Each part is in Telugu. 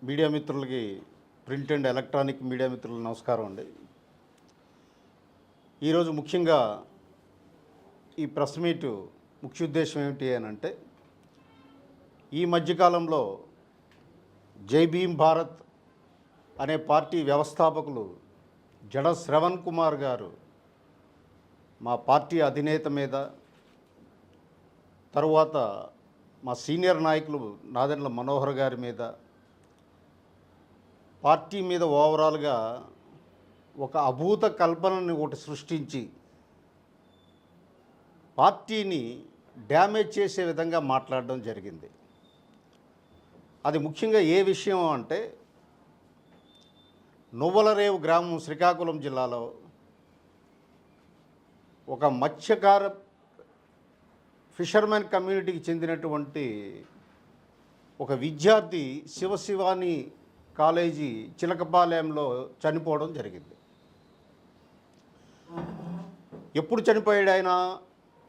మీడియా మిత్రులకి ప్రింట్ అండ్ ఎలక్ట్రానిక్ మీడియా మిత్రులకు నమస్కారం అండి. ఈరోజు ముఖ్యంగా ఈ ప్రెస్ మీట్ ముఖ్య ఉద్దేశం ఏమిటి అని అంటే, ఈ మధ్యకాలంలో జై భీమ్ భారత్ అనే పార్టీ వ్యవస్థాపకులు జడ శ్రవణ్ కుమార్ గారు మా పార్టీ అధినేత మీద, తరువాత మా సీనియర్ నాయకులు నాదెండ్ల మనోహర్ గారి మీద, పార్టీ మీద ఓవరాల్గా ఒక అభూత కల్పనని ఒకటి సృష్టించి పార్టీని డ్యామేజ్ చేసే విధంగా మాట్లాడడం జరిగింది. అది ముఖ్యంగా ఏ విషయం అంటే, నువ్వలరేవు గ్రామం శ్రీకాకుళం జిల్లాలో ఒక మత్స్యకార ఫిషర్మెన్ కమ్యూనిటీకి చెందినటువంటి ఒక విద్యార్థి శివశివాని కాలేజీ చిలకపాలెంలో చనిపోవడం జరిగింది. ఎప్పుడు చనిపోయాడు ఆయన?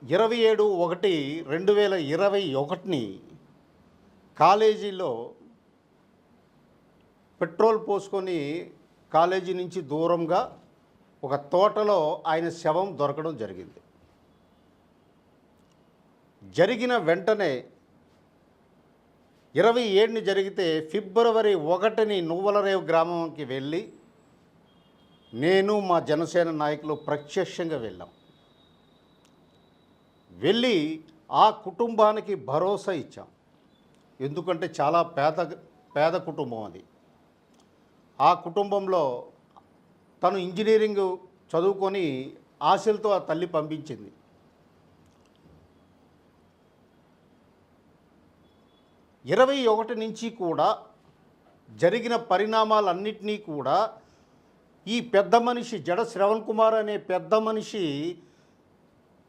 27/1/2021 కాలేజీలో పెట్రోల్ పోసుకొని కాలేజీ నుంచి దూరంగా ఒక తోటలో ఆయన శవం దొరకడం జరిగింది. జరిగిన వెంటనే 27 జరిగితే ఫిబ్రవరి 1 నువ్వలరేవు గ్రామంకి వెళ్ళి నేను మా జనసేన నాయకులు ప్రత్యక్షంగా వెళ్ళి ఆ కుటుంబానికి భరోసా ఇచ్చాం. ఎందుకంటే చాలా పేద కుటుంబం అది. ఆ కుటుంబంలో తను ఇంజనీరింగ్ చదువుకొని ఆశలతో ఆ తల్లి పంపించింది. 21 నుంచి కూడా జరిగిన పరిణామాలన్నింటినీ కూడా ఈ పెద్ద మనిషి జడ శ్రవణ్ కుమార్ అనే పెద్ద మనిషి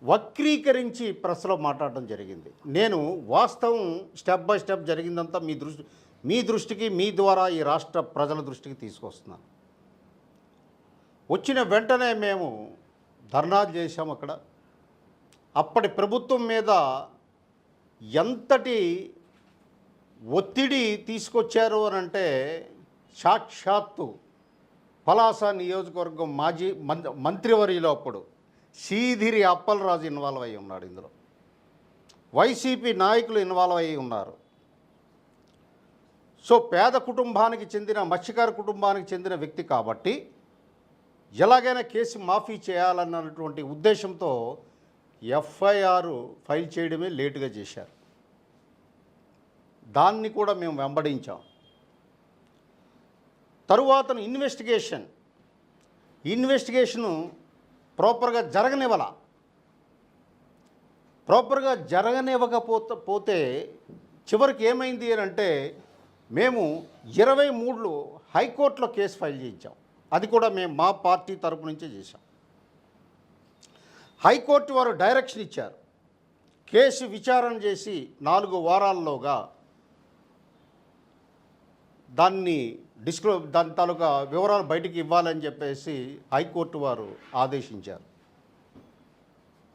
వక్రీకరించి ప్రెస్లో మాట్లాడడం జరిగింది. నేను వాస్తవం స్టెప్ బై స్టెప్ జరిగిందంతా మీ దృష్టికి మీ ద్వారా ఈ రాష్ట్ర ప్రజల దృష్టికి తీసుకొస్తున్నాను. వచ్చిన వెంటనే మేము ధర్నాలు చేశాం. అక్కడ అప్పటి ప్రభుత్వం మీద ఎంతటి ఒత్తిడి తీసుకొచ్చారు అని అంటే, సాక్షాత్తు పలాస నియోజకవర్గం మాజీ మంత్రివర్యులు అప్పుడు సీదిరి అప్పలరాజు ఇన్వాల్వ్ అయ్యి ఉన్నాడు. ఇందులో వైసీపీ నాయకులు ఇన్వాల్వ్ అయ్యి ఉన్నారు. సో పేద కుటుంబానికి చెందిన మత్స్యకార కుటుంబానికి చెందిన వ్యక్తి కాబట్టి ఎలాగైనా కేసు మాఫీ చేయాలన్నటువంటి ఉద్దేశంతో ఎఫ్ఐఆర్ ఫైల్ చేయడమే లేటుగా చేశారు. దాన్ని కూడా మేము వెంబడించాం. తరువాత ఇన్వెస్టిగేషను ప్రాపర్గా జరగనివ్వకపోతే చివరికి ఏమైంది అని అంటే, మేము 23లో హైకోర్టులో కేసు ఫైల్ చేయించాం. అది కూడా మేము మా పార్టీ తరపు నుంచే చేశాం. హైకోర్టు వారు డైరెక్షన్ ఇచ్చారు. కేసు విచారణ చేసి 4 వారాల్లోగా దాని తాలూకా వివరాలు బయటికి ఇవ్వాలని చెప్పేసి హైకోర్టు వారు ఆదేశించారు.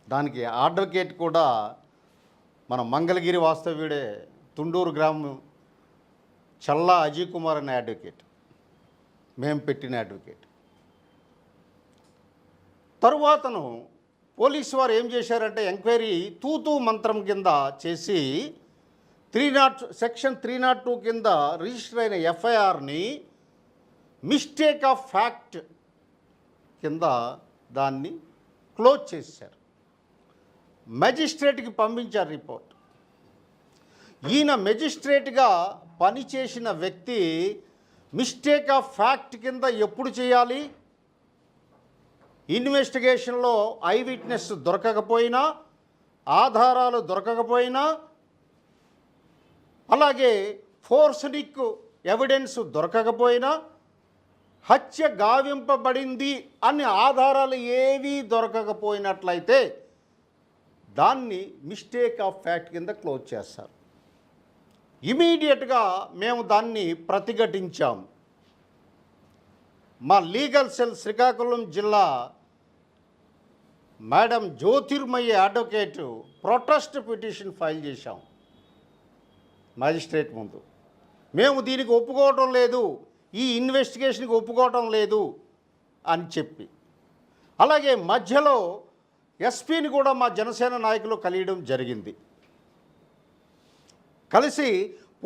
దానికి అడ్వకేట్ కూడా మన మంగళగిరి వాస్తవ్యుడే తుండూరు గ్రామం చల్లా అజయ్ కుమార్ అనే అడ్వకేట్, మేము పెట్టిన అడ్వకేట్. తరువాతను పోలీసు వారు ఏం చేశారంటే, ఎంక్వైరీ తూతూ మంత్రం కింద చేసి సెక్షన్ 302 కింద రిజిస్టర్ అయిన ఎఫ్ఐఆర్ని మిస్టేక్ ఆఫ్ ఫ్యాక్ట్ కింద దాన్ని క్లోజ్ చేశారు. మెజిస్ట్రేట్కి పంపించారు రిపోర్ట్. ఈయన మెజిస్ట్రేట్గా పనిచేసిన వ్యక్తి మిస్టేక్ ఆఫ్ ఫ్యాక్ట్ కింద ఎప్పుడు చేయాలి? ఇన్వెస్టిగేషన్లో ఐ విట్నెస్ దొరకకపోయినా, ఆధారాలు దొరకకపోయినా, అలాగే ఫోర్స్నిక్ ఎవిడెన్స్ దొరకకపోయినా, హత్య గావింపబడింది అనే ఆధారాలు ఏవీ దొరకకపోయినట్లయితే దాన్ని మిస్టేక్ ఆఫ్ ఫ్యాక్ట్ కింద క్లోజ్ చేస్తారు. ఇమీడియట్గా మేము దాన్ని ప్రతిఘటించాం. మా లీగల్ సెల్ శ్రీకాకుళం జిల్లా madam Jyothirmayya advocate protest petition file చేశాం మ్యాజిస్ట్రేట్ ముందు. మేము దీనికి ఒప్పుకోవటం లేదు, ఈ ఇన్వెస్టిగేషన్కి ఒప్పుకోవటం లేదు అని చెప్పి, అలాగే మధ్యలో ఎస్పీని కూడా మా జనసేన నాయకులు కలియడం జరిగింది. కలిసి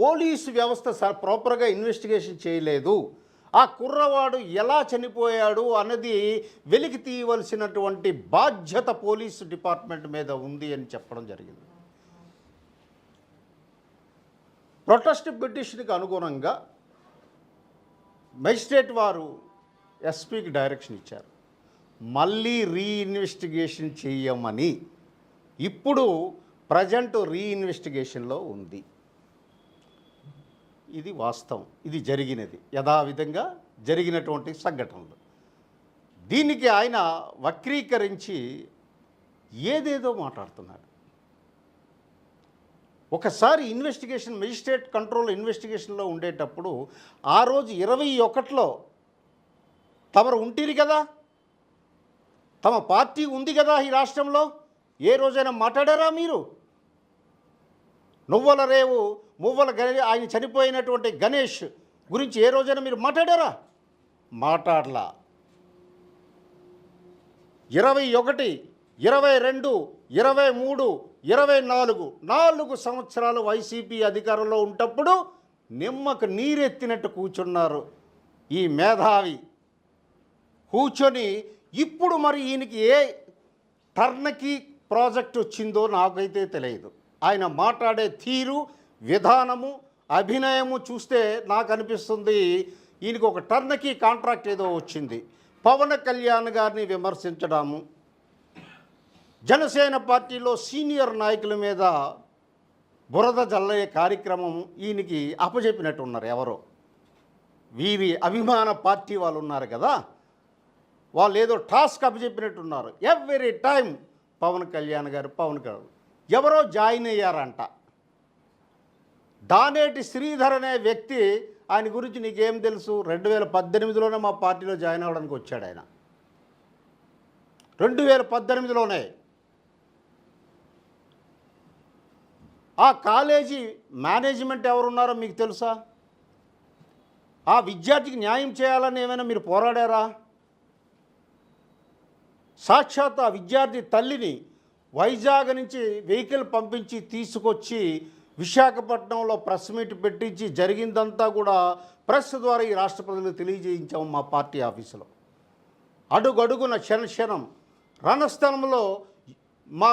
పోలీసు వ్యవస్థ ప్రాపర్గా ఇన్వెస్టిగేషన్ చేయలేదు, ఆ కుర్రవాడు ఎలా చనిపోయాడు అన్నది వెలికి తీయవలసినటువంటి బాధ్యత పోలీసు డిపార్ట్మెంట్ మీద ఉంది అని చెప్పడం జరిగింది. ప్రొటెస్ట్ పిటిషన్కి అనుగుణంగా మెజిస్ట్రేట్ వారు ఎస్పీకి డైరెక్షన్ ఇచ్చారు, మళ్ళీ రీఇన్వెస్టిగేషన్ చేయమని. ఇప్పుడు ప్రజెంట్ రీఇన్వెస్టిగేషన్లో ఉంది. ఇది వాస్తవం, ఇది జరిగినది, యథావిధంగా జరిగినటువంటి సంఘటనలు. దీనికి ఆయన వక్రీకరించి ఏదేదో మాట్లాడుతున్నాడు. ఒకసారి ఇన్వెస్టిగేషన్ మెజిస్ట్రేట్ కంట్రోల్ ఇన్వెస్టిగేషన్లో ఉండేటప్పుడు ఆ రోజు 21లో తమరు ఉంటిరి కదా, తమ పార్టీ ఉంది కదా ఈ రాష్ట్రంలో, ఏ రోజైనా మాట్లాడారా మీరు? నువ్వల రేవు మువ్వల ఆయన చనిపోయినటువంటి గణేష్ గురించి ఏ రోజైనా మీరు మాట్లాడారా? మాట్లాడలా. 21, 22, 23, 24 4 సంవత్సరాలు వైసీపీ అధికారంలో ఉన్నప్పుడు నిమ్మకు నీరెత్తినట్టు కూర్చున్నారు ఈ మేధావి. కూర్చొని ఇప్పుడు మరి ఈయనకి ఏ టర్నకి ప్రాజెక్ట్ వచ్చిందో నాకైతే తెలియదు. ఆయన మాట్లాడే తీరు, విధానము, అభినయము చూస్తే నాకు అనిపిస్తుంది ఈయనకి ఒక టర్నకి కాంట్రాక్ట్ ఏదో వచ్చింది. పవన్ కళ్యాణ్ గారిని విమర్శించడము, జనసేన పార్టీలో సీనియర్ నాయకుల మీద బురద జల్లే కార్యక్రమం ఈయనకి అప్పచెప్పినట్టు ఉన్నారు ఎవరో. వీరి అభిమాన పార్టీ వాళ్ళు ఉన్నారు కదా, వాళ్ళు ఏదో టాస్క్ అప్పచెప్పినట్టున్నారు. ఎవ్రీ టైం పవన్ కళ్యాణ్ గారు ఎవరో జాయిన్ అయ్యారంట. దానేటి శ్రీధర్ అనే వ్యక్తి, ఆయన గురించి నీకేం తెలుసు? 2018లోనే మా పార్టీలో జాయిన్ అవ్వడానికి వచ్చాడు ఆయన. 2018లోనే ఆ కాలేజీ మేనేజ్మెంట్ ఎవరున్నారో మీకు తెలుసా? ఆ విద్యార్థికి న్యాయం చేయాలని ఏమైనా మీరు పోరాడారా? సాక్షాత్ ఆ విద్యార్థి తల్లిని వైజాగ్ నుంచి వెహికల్ పంపించి తీసుకొచ్చి విశాఖపట్నంలో ప్రెస్ మీట్ పెట్టించి జరిగిందంతా కూడా ప్రెస్ ద్వారా ఈ రాష్ట్ర ప్రజలకు తెలియజేయించాము మా పార్టీ ఆఫీసులో. అడుగడుగున క్షణం రణస్థలంలో మా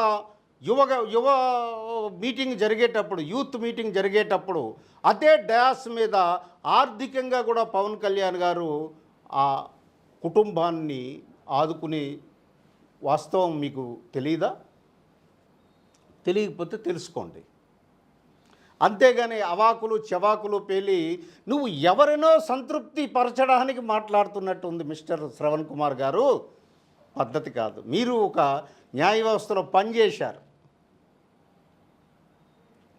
యువ మీటింగ్ జరిగేటప్పుడు, యూత్ మీటింగ్ జరిగేటప్పుడు అదే డయాస్ మీద ఆర్థికంగా కూడా పవన్ కళ్యాణ్ గారు ఆ కుటుంబాన్ని ఆదుకునే వాస్తవం మీకు తెలియదా? తెలియకపోతే తెలుసుకోండి. అంతేగాని అవాకులు చెవాకులు పేలి నువ్వు ఎవరినో సంతృప్తి పరచడానికి మాట్లాడుతున్నట్టు ఉంది మిస్టర్ శ్రవణ్ కుమార్ గారు. పద్ధతి కాదు. మీరు ఒక న్యాయ వ్యవస్థలో పనిచేశారు,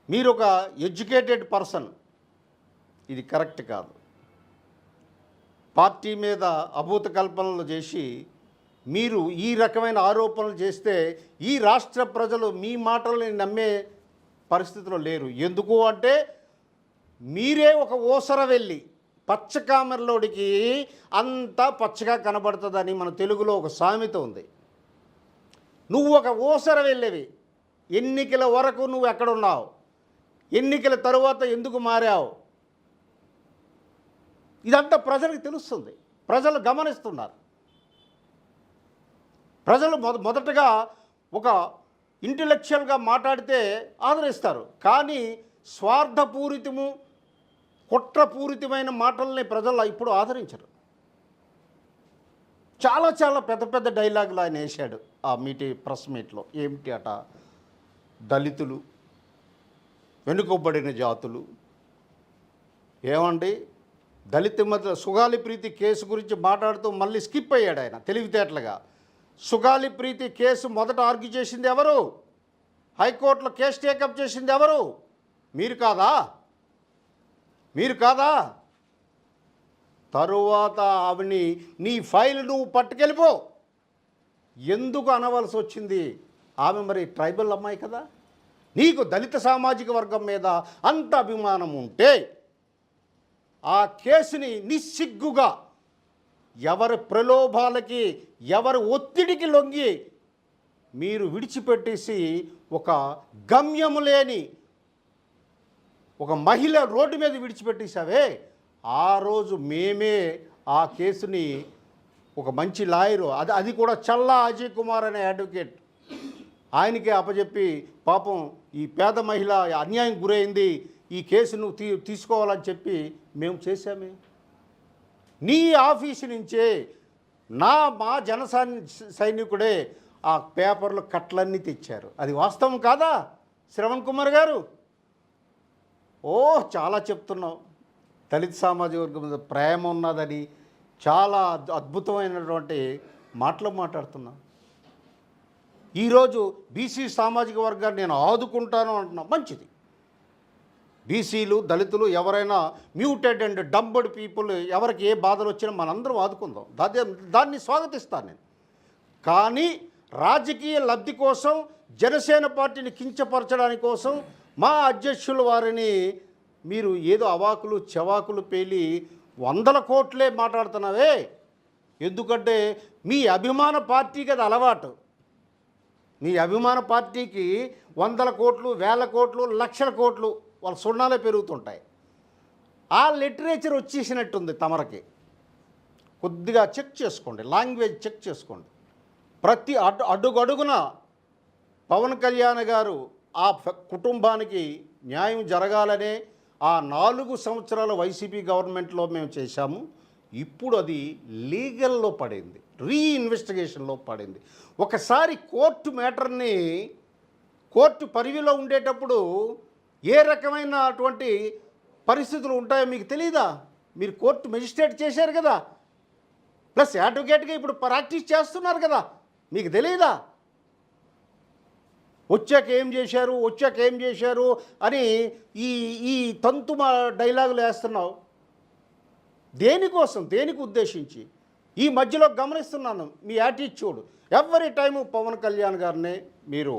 మీరు ఒక ఎడ్యుకేటెడ్ పర్సన్. ఇది కరెక్ట్ కాదు. పార్టీ మీద అభూత కల్పనలు చేసి మీరు ఈ రకమైన ఆరోపణలు చేస్తే ఈ రాష్ట్ర ప్రజలు మీ మాటల్ని నమ్మే పరిస్థితిలో లేరు. ఎందుకు అంటే మీరే ఒక ఓసర వెళ్ళి పచ్చకామెరలోడికి అంతా పచ్చగా కనబడుతుందని మన తెలుగులో ఒక సామెత ఉంది. నువ్వు ఒక ఓసర వెళ్ళేవి. ఎన్నికల వరకు నువ్వు ఎక్కడున్నావు, ఎన్నికల తరువాత ఎందుకు మారావు, ఇదంతా ప్రజలకు తెలుస్తుంది. ప్రజలు గమనిస్తున్నారు. ప్రజలు మొదటగా ఒక ఇంటెలెక్చువల్గా మాట్లాడితే ఆదరిస్తారు, కానీ స్వార్థపూరితము కుట్రపూరితమైన మాటల్ని ప్రజలు ఇప్పుడు ఆదరించరు. చాలా పెద్ద డైలాగులు ఆయన వేశాడు ఆ ప్రెస్ మీట్లో. ఏమిటి అట, దళితులు, వెనుకబడిన జాతులు, ఏమండి దళిత మధ్య సుగాలి ప్రీతి కేసు గురించి మాట్లాడుతూ మళ్ళీ స్కిప్ అయ్యాడు ఆయన తెలివితేటలుగా. సుగాలి ప్రీతి కేసు మొదట ఆర్గ్యూ చేసింది ఎవరు? హైకోర్టులో కేసు టేకప్ చేసింది ఎవరు? మీరు కాదా? తరువాత ఆవిని నీ ఫైల్ నువ్వు పట్టుకెళ్ళిపో. ఎందుకు అనవలసి వచ్చింది? ఆమె మరి ట్రైబల్ అమ్మాయి కదా. నీకు దళిత సామాజిక వర్గం మీద అంత అభిమానం ఉంటే ఆ కేసుని నిస్సిగ్గుగా ఎవరి ప్రలోభాలకి ఎవరి ఒత్తిడికి లొంగి మీరు విడిచిపెట్టేసి ఒక గమ్యము లేని ఒక మహిళ రోడ్డు మీద విడిచిపెట్టేసావే, ఆ రోజు మేమే ఆ కేసుని ఒక మంచి లాయరు, అది కూడా చల్లా అజయ్ కుమార్ అనే అడ్వకేట్, ఆయనకే అప్పచెప్పి పాపం ఈ పేద మహిళ అన్యాయం గురైంది, ఈ కేసు నువ్వు తీసుకోవాలని చెప్పి మేము చేశామే. నీ ఆఫీసు నుంచే మా సైనికుడే ఆ పేపర్లు కట్లన్నీ తెచ్చారు. అది వాస్తవం కాదా శ్రవణ్ కుమార్ గారు? చాలా చెప్తున్నావు, దళిత సామాజిక వర్గం మీద ప్రేమ ఉన్నదని చాలా అద్భుతమైనటువంటి మాటలు మాట్లాడుతున్నావు. ఈరోజు బీసీ సామాజిక వర్గాన్ని నేను ఆదుకుంటాను అంటున్నా, మంచిది. బీసీలు దళితులు ఎవరైనా మ్యూటెడ్ అండ్ డంబడ్ పీపుల్ ఎవరికి ఏ బాధలు వచ్చినా మనందరం ఆదుకుందాం, దాన్ని స్వాగతిస్తాను నేను. కానీ రాజకీయ లబ్ధి కోసం జనసేన పార్టీని కించపరచడానికి కోసం మా అధ్యక్షులు వారిని మీరు ఏదో అవాకులు చెవాకులు పేలి 100 కోట్లే మాట్లాడుతున్నావే. ఎందుకంటే మీ అభిమాన పార్టీకి అది అలవాటు. మీ అభిమాన పార్టీకి 100 కోట్లు 1000 కోట్లు 1,00,000 కోట్లు వాళ్ళ సున్నాలే పెరుగుతుంటాయి. ఆ లిటరేచర్ వచ్చేసినట్టుంది తమరికి. కొద్దిగా చెక్ చేసుకోండి, లాంగ్వేజ్ చెక్ చేసుకోండి. ప్రతి అడుగడుగున పవన్ కళ్యాణ్ గారు ఆ కుటుంబానికి న్యాయం జరగాలనే ఆ 4 సంవత్సరాల వైసీపీ గవర్నమెంట్లో మేము చేశాము. ఇప్పుడు అది లీగల్లో పడింది, రీఇన్వెస్టిగేషన్లో పడింది. ఒకసారి కోర్టు మ్యాటర్ని కోర్టు పరిధిలో ఉండేటప్పుడు ఏ రకమైనటువంటి పరిస్థితులు ఉంటాయో మీకు తెలీదా? మీరు కోర్టు మెజిస్ట్రేట్ చేశారు కదా, ప్లస్ అడ్వకేట్గా ఇప్పుడు ప్రాక్టీస్ చేస్తున్నారు కదా, మీకు తెలీదా? వచ్చాక ఏం చేశారు అని ఈ తంతు డైలాగులు వేస్తున్నావు. దేనికోసం, దేనికి ఉద్దేశించి? ఈ మధ్యలో గమనిస్తున్నాను మీ attitude. Every time Pawan Kalyan గారిని మీరు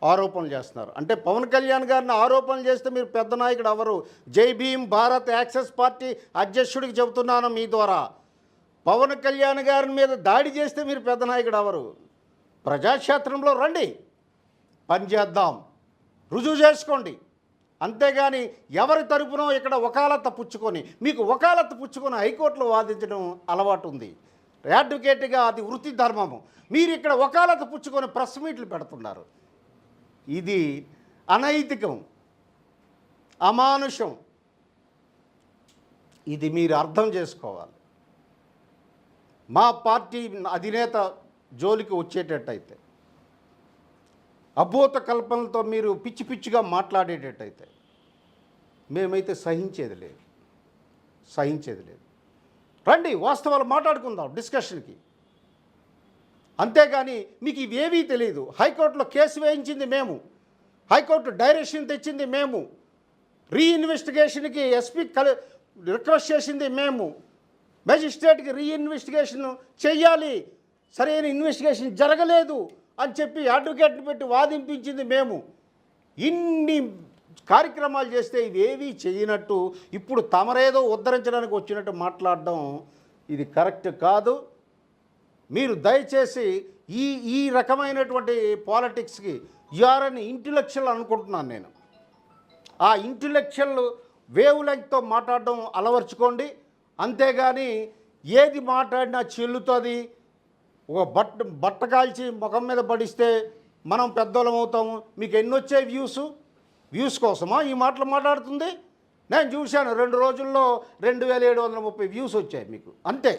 ఆరోపణలు చేస్తున్నారు. అంటే పవన్ కళ్యాణ్ గారిని ఆరోపణలు చేస్తే మీరు పెద్ద నాయకుడు ఎవరు? జై భీమ్ భారత్ యాక్సెస్ పార్టీ అధ్యక్షుడికి చెబుతున్నాను మీ ద్వారా. పవన్ కళ్యాణ్ గారి మీద దాడి చేస్తే మీరు పెద్ద నాయకుడు ఎవరు? ప్రజాక్షేత్రంలో రండి, పనిచేద్దాం, రుజువు చేసుకోండి. అంతేగాని ఎవరి తరపునో ఇక్కడ వకాలత్త పుచ్చుకొని, మీకు వకాలత్త పుచ్చుకొని హైకోర్టులో వాదించడం అలవాటు ఉంది. అడ్వకేట్గా అది వృత్తి ధర్మము. మీరు ఇక్కడ వకాలత్త పుచ్చుకొని ప్రెస్ మీట్లు పెడుతున్నారు. ఇది అనైతికం, అమానుషం. ఇది మీరు అర్థం చేసుకోవాలి. మా పార్టీ అధినేత జోలికి వచ్చేటట్టయితే, అబోధ కల్పనలతో మీరు పిచ్చి పిచ్చిగా మాట్లాడేటట్టయితే మేమైతే సహించేది లేదు. రండి, వాస్తవాలు మాట్లాడుకుందాం డిస్కషన్కి. అంతేగాని మీకు ఇవేవీ తెలియదు. హైకోర్టులో కేసు వేయించింది మేము, హైకోర్టు డైరెక్షన్ తెచ్చింది మేము, రీఇన్వెస్టిగేషన్కి ఎస్పీ రిక్వెస్ట్ చేసింది మేము, మెజిస్ట్రేట్కి రీఇన్వెస్టిగేషన్ చెయ్యాలి, సరైన ఇన్వెస్టిగేషన్ జరగలేదు అని చెప్పి అడ్వకేట్ని పెట్టి వాదింపించింది మేము. ఇన్ని కార్యక్రమాలు చేస్తే ఇవేవీ చేయనట్టు ఇప్పుడు తమరేదో ఉద్ధరించడానికి వచ్చినట్టు మాట్లాడడం ఇది కరెక్ట్ కాదు. మీరు దయచేసి ఈ రకమైనటువంటి పాలిటిక్స్కి యూఆర్ఎన్ ఇంటెలెక్చువల్ అనుకుంటున్నాను నేను. ఆ ఇంటెలెక్చువల్ వేవ్ లెంగ్త్తో మాట్లాడడం అలవర్చుకోండి. అంతేగాని ఏది మాట్లాడినా చెల్లుతుంది, ఒక బట్ట కాల్చి ముఖం మీద పడిస్తే మనం పెద్దోళ్ళం అవుతాము, మీకు ఎన్ని వచ్చాయి వ్యూస్ కోసమా ఈ మాటలు మాట్లాడుతుంది? నేను చూశాను 2 రోజుల్లో 2730 వ్యూస్ వచ్చాయి మీకు, అంతే.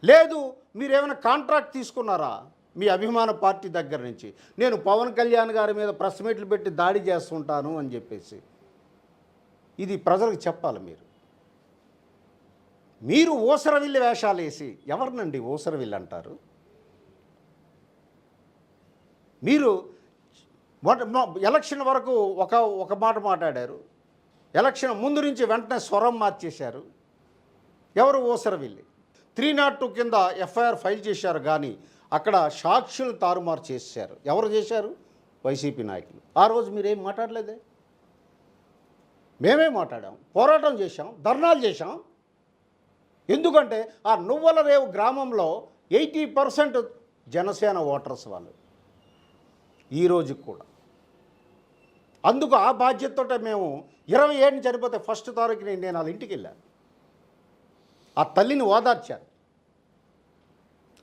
లేదు మీరేమైనా కాంట్రాక్ట్ తీసుకున్నారా మీ అభిమాన పార్టీ దగ్గర నుంచి? నేను పవన్ కళ్యాణ్ గారి మీద ప్రెస్ మీట్లు పెట్టి దాడి చేస్తుంటాను అని చెప్పేసి. ఇది ప్రజలకు చెప్పాలి. మీరు ఊసరవిల్లి వేషాలు వేసి, ఎవరినండి ఊసరవిల్లి అంటారు? మీరు ఎలక్షన్ వరకు ఒక మాట మాట్లాడారు, ఎలక్షన్ ముందు నుంచి వెంటనే స్వరం మార్చేశారు. ఎవరు ఊసరవిల్లి? 302 కింద ఎఫ్ఐఆర్ ఫైల్ చేశారు, కానీ అక్కడ సాక్షులు తారుమారు చేశారు. ఎవరు చేశారు? వైసీపీ నాయకులు. ఆ రోజు మీరేం మాట్లాడలేదే. మేమే మాట్లాడాం, పోరాటం చేశాం, ధర్నాలు చేశాం. ఎందుకంటే ఆ నువ్వల రేవు గ్రామంలో 80% జనసేన ఓటర్స్ వాళ్ళు ఈ రోజుకి కూడా. అందుకు ఆ బాధ్యతతో మేము 27 చనిపోతే 1 తారీఖున నేను వాళ్ళ ఇంటికి వెళ్ళాను. ఆ తల్లిని ఓదార్చాను.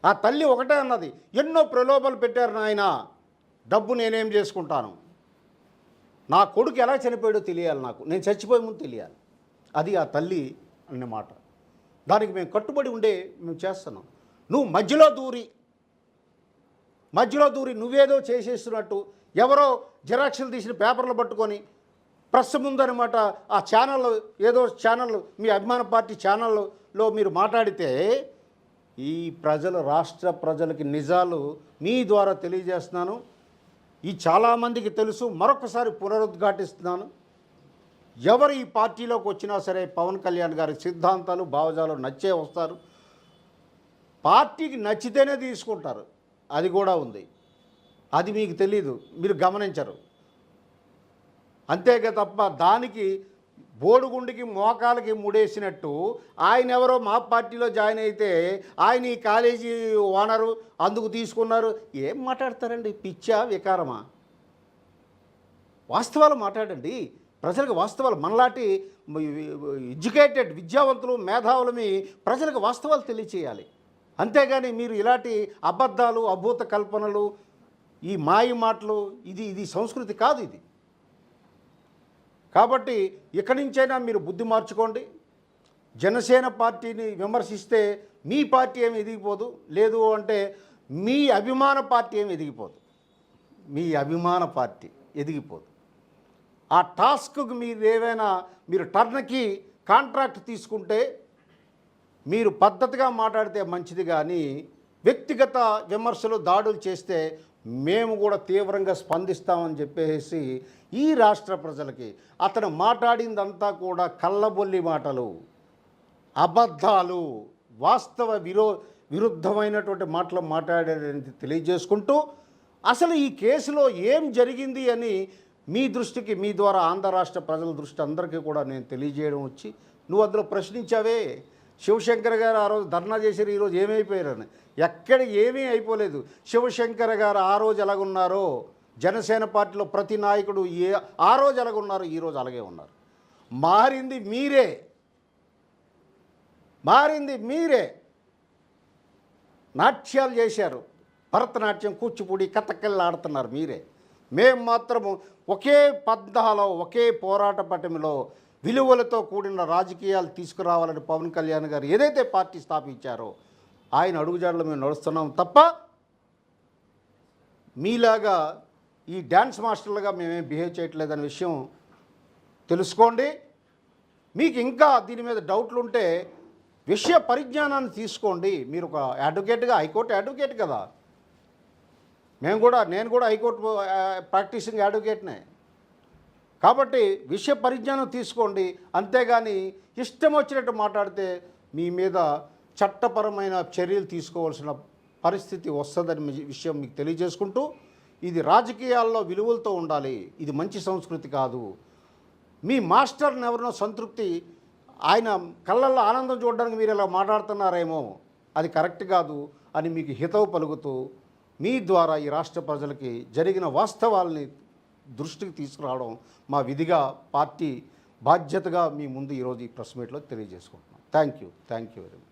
ఆ తల్లి ఒకటే అన్నది, ఎన్నో ప్రలోభాలు పెట్టారు నాయన, డబ్బు నేనేం చేసుకుంటాను, నా కొడుకు ఎలా చనిపోయాడో తెలియాలి, నాకు నేను చచ్చిపోయే ముందు తెలియాలి. అది ఆ తల్లి అన్న మాట. దానికి మేము కట్టుబడి ఉండే మేము చేస్తున్నాం. నువ్వు మధ్యలో దూరి నువ్వేదో చేసేస్తున్నట్టు, ఎవరో జిరాక్సులు తీసిన పేపర్లు పట్టుకొని ప్రెస్ ముందనమాట ఆ ఛానల్, ఏదో ఛానల్, మీ అభిమాన పార్టీ ఛానల్లో మీరు మాట్లాడితే ఈ రాష్ట్ర ప్రజలకి నిజాలు మీ ద్వారా తెలియజేస్తున్నాను. ఈ చాలామందికి తెలుసు, మరొకసారి పునరుద్ఘాటిస్తున్నాను. ఎవరు ఈ పార్టీలోకి వచ్చినా సరే పవన్ కళ్యాణ్ గారి సిద్ధాంతాలు, భావజాలు నచ్చే వస్తారు. పార్టీకి నచ్చితేనే తీసుకుంటారు, అది కూడా ఉంది. అది మీకు తెలీదు, మీరు గమనించరు. అంతేగా తప్ప దానికి బోడుగుండికి మోకాలకి ముడేసినట్టు ఆయన ఎవరో మా పార్టీలో జాయిన్ అయితే ఆయన ఈ కాలేజీ ఓనరు అందుకు తీసుకున్నారు. ఏం మాట్లాడతారండి, పిచ్చా వికారమా? వాస్తవాలు మాట్లాడండి, ప్రజలకు వాస్తవాలు. మనలాంటి ఎడ్యుకేటెడ్ విద్యావంతులు, మేధావులమి ప్రజలకు వాస్తవాలు తెలియచేయాలి. అంతేగాని మీరు ఇలాంటి అబద్ధాలు, అభూత కల్పనలు, ఈ మాయ మాటలు, ఇది సంస్కృతి కాదు ఇది. కాబట్టి ఇక్కడి నుంచైనా మీరు బుద్ధి మార్చుకోండి. జనసేన పార్టీని విమర్శిస్తే మీ పార్టీ ఏమి ఎదిగిపోదు, లేదు అంటే మీ అభిమాన పార్టీ ఏమి ఎదిగిపోదు, మీ అభిమాన పార్టీ ఎదిగిపోదు. ఆ టాస్క్కి మీరు టర్న్కి కాంట్రాక్ట్ తీసుకుంటే మీరు పద్ధతిగా మాట్లాడితే మంచిది. కానీ వ్యక్తిగత విమర్శలు, దాడులు చేస్తే మేము కూడా తీవ్రంగా స్పందిస్తామని చెప్పేసి ఈ రాష్ట్ర ప్రజలకి అతను మాట్లాడిందంతా కూడా కళ్ళబొల్లి మాటలు, అబద్ధాలు, వాస్తవ విరుద్ధమైనటువంటి మాటలు మాట్లాడేది తెలియజేసుకుంటూ, అసలు ఈ కేసులో ఏం జరిగింది అని మీ దృష్టికి, మీ ద్వారా ఆంధ్ర రాష్ట్ర ప్రజల దృష్టి అందరికీ కూడా నేను తెలియజేయడం వచ్చి, నువ్వు అందులో ప్రశ్నించావే శివశంకర్ గారు ఆ రోజు ధర్నా చేశారు, ఈరోజు ఏమైపోయారని. ఎక్కడ ఏమీ అయిపోలేదు. శివశంకర్ గారు ఆ రోజు ఎలాగున్నారో, జనసేన పార్టీలో ప్రతి నాయకుడు ఆ రోజు ఎలాగున్నారో ఈరోజు అలాగే ఉన్నారు. మారింది మీరే. నాట్యాలు చేశారు, భరతనాట్యం, కూచిపూడి, కథక్కళ్ళు ఆడుతున్నారు మీరే. మేము మాత్రము ఒకే పద్దాలో, ఒకే పోరాట పటమిలో విలువలతో కూడిన రాజకీయాలు తీసుకురావాలని పవన్ కళ్యాణ్ గారు ఏదైతే పార్టీ స్థాపించారో ఆయన అడుగుజాడలో మేము నడుస్తున్నాం తప్ప మీలాగా ఈ డ్యాన్స్ మాస్టర్లుగా మేమేం బిహేవ్ చేయట్లేదనే విషయం తెలుసుకోండి. మీకు ఇంకా దీని మీద డౌట్లు ఉంటే విషయ పరిజ్ఞానాన్ని తీసుకోండి. మీరు ఒక అడ్వకేట్గా, హైకోర్టు అడ్వకేట్ కదా, నేను కూడా హైకోర్టు ప్రాక్టీసింగ్ అడ్వకేట్నే. కాబట్టి విషయ పరిజ్ఞానం తీసుకోండి. అంతేగాని ఇష్టం వచ్చినట్టు మాట్లాడితే మీ మీద చట్టపరమైన చర్యలు తీసుకోవాల్సిన పరిస్థితి వస్తుందని విషయం మీకు తెలియజేసుకుంటూ, ఇది రాజకీయాల్లో విలువలతో ఉండాలి, ఇది మంచి సంస్కృతి కాదు. మీ మాస్టర్ని ఎవరినో సంతృప్తి, ఆయన కళ్ళల్లో ఆనందం చూడడానికి మీరు ఇలా మాట్లాడుతున్నారేమో, అది కరెక్ట్ కాదు అని మీకు హితవు పలుకుతూ, మీ ద్వారా ఈ రాష్ట్ర ప్రజలకి జరిగిన వాస్తవాల్ని దృష్టికి తీసుకురావడం మా విధిగా, పార్టీ బాధ్యతగా మీ ముందు ఈరోజు ఈ ప్రెస్ మీట్లో తెలియజేసుకుంటున్నాం. Thank you very much.